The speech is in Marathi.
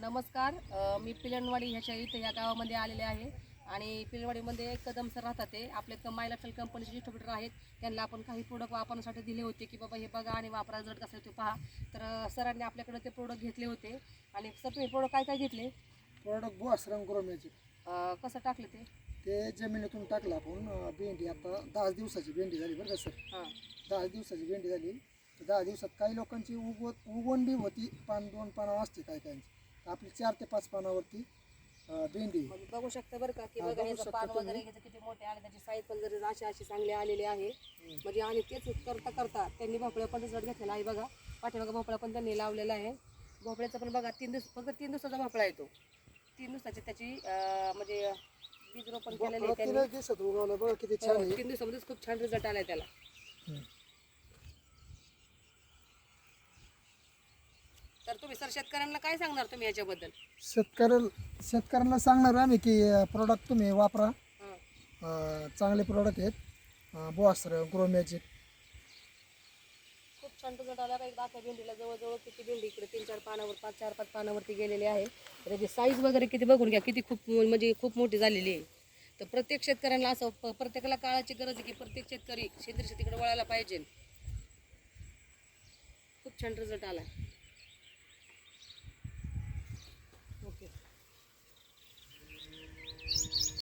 नमस्कार. मी पिलनवाडी ह्याच्या इथे या गावामध्ये आलेले आहे आणि पिलनवाडीमध्ये कदम सर राहतात. ते आपले मायलाफेल कंपनीचे डिस्ट्रीब्युटर आहेत. त्यांना आपण काही प्रोडक्ट वापरण्यासाठी दिले होते की बाबा हे बघा आणि वापरा, जर कसं ते पहा. तर सरांनी आपल्याकडे ते प्रोडक्ट घेतले होते. आणि सर तुम्ही प्रोडक्ट काय काय घेतले? प्रोडक्ट भुआश्रम ग्रो मॅजिक कसं टाकले ते? ते जमिनीतून टाकलं आपण. भेंडी आता 10 दिवसाची भेंडी झाली बरं का सर. हां 10 दिवसाची भेंडी झाली. तर 10 दिवसात काही लोकांची उगवण बी होती, 2 पानं असते काही काहींची. आपली 4 ते 5 पानावरती भेंडी. म्हणजे बघू शकता बरं का की हा, बघा बघू ह्याचं शकता पान तुम्ही. वगैरे ह्याचं किती मोठे आले, त्याची साईज पण जरी अशी चांगली आलेली आहे. म्हणजे आणि तेच करता करता त्यांनी भोपळा पण रिझल्ट घेतलेला आहे. बघा पाठीमागं भोपळा पण त्यांनी लावलेला आहे. भोपळ्याचं पण बघा 3 दिवस, फक्त 3 दिवसाचा भोपळा येतो. 3 दिवसाची त्याची म्हणजे बीज रोपण केलेलं आहे त्यांनी. 3 दिवसात उगवलं बघा किती छान आहे. 3 दिवसामध्येच खूप छान रिझल्ट आलाय त्याला. तर तुम्ही सर शेतकऱ्यांना काय सांगणार तुम्ही याच्याबद्दल? शेतकऱ्यांना सांगणार आम्ही की प्रोडक्ट तुम्ही वापरा. हां चांगले प्रोडक्ट आहेत. भुआश्रम ग्रो मॅजिक. खूप छान रिझल्ट आला. एक दाख्या भेंडीला जवळजवळ किती भेंडी इकडे 3-4 पानावर 4-5 पानावरती गेलेली आहे. त्याची साईज वगैरे किती बघून घ्या, किती खूप म्हणजे खूप मोठी झालेली आहे. तर प्रत्येक शेतकऱ्यांना असं प्रत्येकाला काळाची गरज आहे की प्रत्येक शेतकरी सेंद्रिय शेतीकडे वळायला पाहिजे. खूप छान रिझल्ट आला.